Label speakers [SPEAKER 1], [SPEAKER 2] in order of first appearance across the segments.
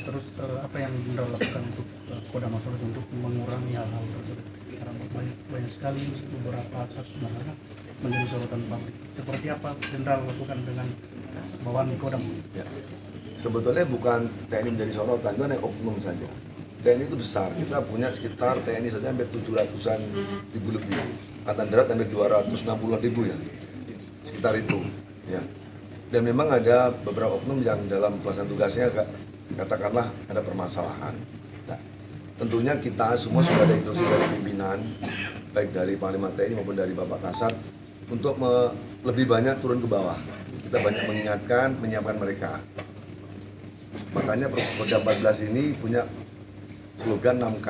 [SPEAKER 1] Terus apa yang Jenderal lakukan untuk Kodam Masyarakat untuk mengurangi hal-hal tersebut? Karena banyak sekali beberapa kasus sebenarnya menjadi sorotan publik. Seperti apa Jenderal lakukan dengan bawahan di Kodam?
[SPEAKER 2] Ya. Sebetulnya bukan TNI menjadi sorotan, itu hanya oknum saja. TNI itu besar, kita punya sekitar TNI saja hampir 700-an ribu lebih, Angkatan Darat hampir 260-an ribu ya, sekitar itu ya. Dan memang ada beberapa oknum yang dalam pelaksanaan tugasnya katakanlah ada permasalahan. Nah, tentunya kita semua sudah ada instruksi dari pimpinan, baik dari Panglima TNI maupun dari Bapak Kasat, untuk lebih banyak turun ke bawah. Kita banyak mengingatkan, menyiapkan mereka. Makanya Kodam 14 ini punya slogan 6K.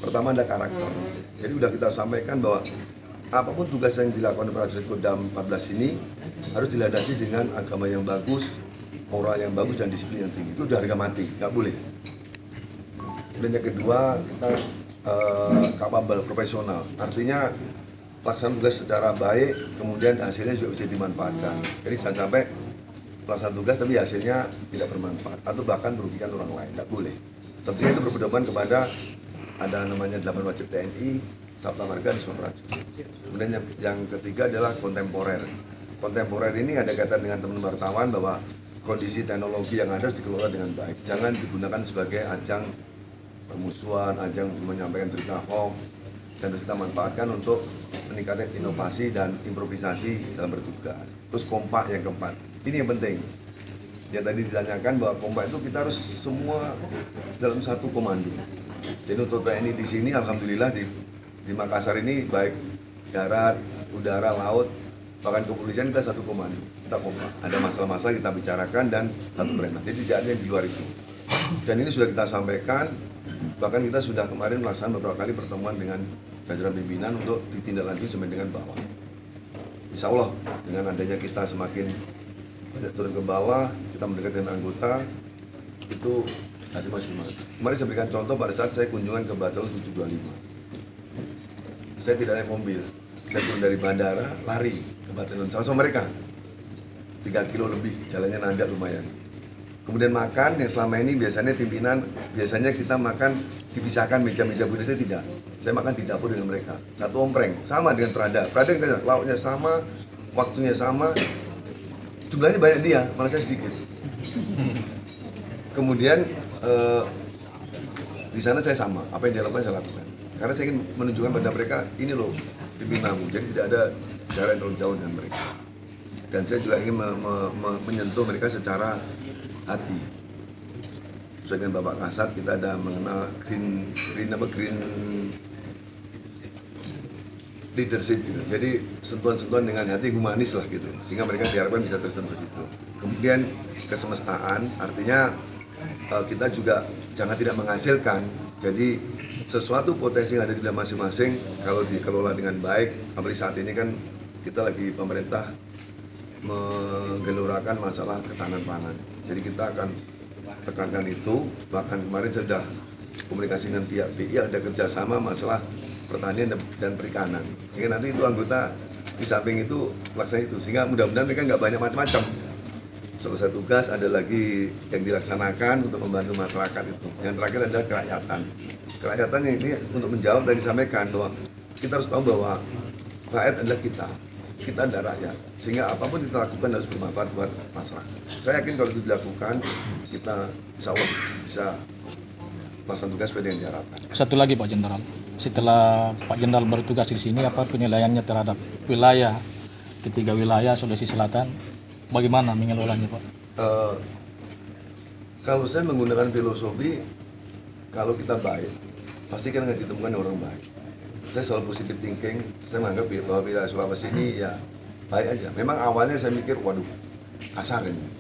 [SPEAKER 2] Pertama ada karakter. Jadi sudah kita sampaikan bahwa apapun tugas yang dilakukan oleh prajurit Kodam 14 ini harus dilandasi dengan agama yang bagus, moral yang bagus, dan disiplin yang tinggi. Itu udah harga mati, nggak boleh. Dan yang kedua, kita kapabel, profesional. Artinya pelaksanaan tugas secara baik, kemudian hasilnya juga bisa dimanfaatkan. Jadi jangan sampai pelaksanaan tugas tapi hasilnya tidak bermanfaat atau bahkan merugikan orang lain, tidak boleh. Tentunya itu berpedoman kepada ada namanya 8 wajib TNI, Sabta Marga, dan semua prajurit. Kemudian yang ketiga adalah kontemporer. Kontemporer ini ada kaitan dengan teman wartawan bahwa kondisi teknologi yang ada harus dikelola dengan baik. Jangan digunakan sebagai ajang permusuhan, ajang menyampaikan berita hoax, dan harus kita manfaatkan untuk meningkatkan inovasi dan improvisasi dalam bertugas. Terus kompak yang keempat, ini yang penting. Ya tadi ditanyakan bahwa kompak itu kita harus semua dalam satu komando. Jadi untuk TNI di sini, alhamdulillah di Makassar ini baik darat, udara, laut, bahkan kepolisian kita satu komando. Kita kompak. Ada masalah-masalah kita bicarakan dan satu perintah. Jadi tidak ada yang di luar itu. Dan ini sudah kita sampaikan. Bahkan kita sudah kemarin melaksanakan beberapa kali pertemuan dengan jajaran pimpinan untuk ditindaklanjuti sampai dengan bawah. Insya Allah dengan adanya kita semakin banyak turun ke bawah, kita mendekat dengan anggota, itu hasil maksimal. Kemarin saya berikan contoh pada saat saya kunjungan ke Batalion 725. Saya tidak naik mobil, saya turun dari bandara, lari ke Batalion sama mereka. 3 kilo lebih, jalannya nanjak lumayan. Kemudian makan, yang selama ini biasanya pimpinan, biasanya kita makan dipisahkan meja-meja bunyi, saya tidak. Saya makan di dapur dengan mereka, satu ompreng, sama dengan Prada. Prada kita lauknya sama, waktunya sama, jumlahnya banyak dia, malah saya sedikit. Kemudian di sana saya sama, apa yang dia lakukan saya lakukan. Karena saya ingin menunjukkan pada mereka, ini loh pimpinanmu, jadi tidak ada jarak yang terlalu jauh dengan mereka. Dan saya juga ingin menyentuh mereka secara hati. Sesuai dengan Bapak Kasat, kita ada mengenal green leadership gitu. Jadi sentuhan-sentuhan dengan hati humanis lah gitu, sehingga mereka diharapkan bisa tersentuh situ. Kemudian kesemestaan, artinya kita juga jangan tidak menghasilkan. Jadi sesuatu potensi yang ada di dalam masing-masing kalau dikelola dengan baik, apalagi saat ini kan kita lagi pemerintah menggelurakan masalah ketahanan pangan. Jadi kita akan tekankan itu. Bahkan kemarin saya sudah komunikasi dengan pihak BI, ada kerjasama masalah pertanian dan perikanan. Sehingga nanti itu anggota di samping itu pelaksana itu. Sehingga mudah-mudahan mereka nggak banyak macam-macam. Selesai tugas ada lagi yang dilaksanakan untuk membantu masyarakat itu. Yang terakhir adalah kerakyatan. Kerakyatan ini untuk menjawab dan disampaikan bahwa kita harus tahu bahwa rakyat adalah kita adalah rakyat. Sehingga apapun kita lakukan harus bermanfaat buat masyarakat. Saya yakin kalau itu dilakukan, kita insya Allah bisa melaksanakan tugas seperti yang diharapkan.
[SPEAKER 3] Satu lagi Pak Jenderal, setelah Pak Jenderal bertugas di sini, apa penilaiannya terhadap wilayah, ketiga wilayah Sulawesi Selatan, bagaimana mengelolanya Pak?
[SPEAKER 2] Kalau saya menggunakan filosofi, kalau kita baik, pasti kan akan ditemukan orang baik. Saya selalu positive thinking, saya menganggap bahwa wilayah Sulawesi ini ya baik aja. Memang awalnya saya mikir, waduh, kasar ini.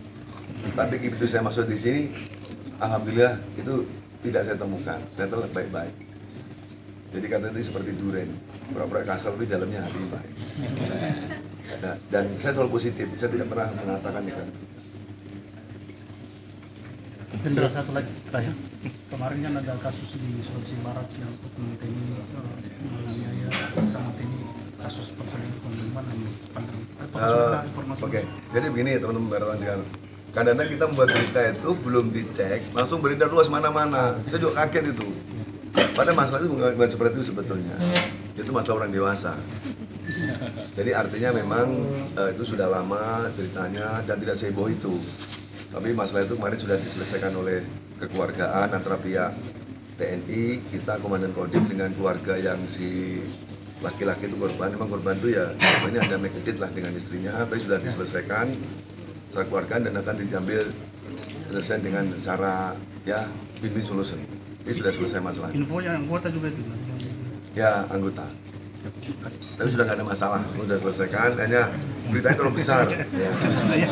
[SPEAKER 2] Tapi begitu saya masuk di sini, alhamdulillah itu tidak saya temukan, ternyata baik-baik. Jadi kata itu seperti duren, pura-pura kasar tapi dalamnya hati baik. Nah, dan saya selalu positif, saya tidak pernah mengatakan negatif.
[SPEAKER 1] Jenderal, satu lagi terakhir, kemarin kan ada kasus di Sulawesi Barat yang oknum TNI menganiaya sama TNI, kasus perselingkuhan, bagaimana nih?
[SPEAKER 2] Oke, jadi begini teman-teman wartawan sekalian, Kadang-kadang kita membuat berita itu belum dicek, langsung beredar luas mana-mana. Saya juga kaget itu. Padahal masalah itu bukan seperti itu sebetulnya. Itu masalah orang dewasa. Jadi artinya memang itu sudah lama ceritanya dan tidak seheboh itu. Tapi masalah itu kemarin sudah diselesaikan oleh kekeluargaan antara pihak TNI, kita Komandan Kodim dengan keluarga yang si laki-laki itu korban. Memang korban itu ya namanya ada medit lah dengan istrinya, tapi sudah diselesaikan secara keluargaan dan akan diambil selesai dengan cara ya win-win solution. Ini sudah selesai masalahnya.
[SPEAKER 1] Infonya anggota juga itu.
[SPEAKER 2] Ya anggota. Tapi sudah nggak ada masalah, sudah selesaikan. Hanya beritanya terlalu besar. Ya.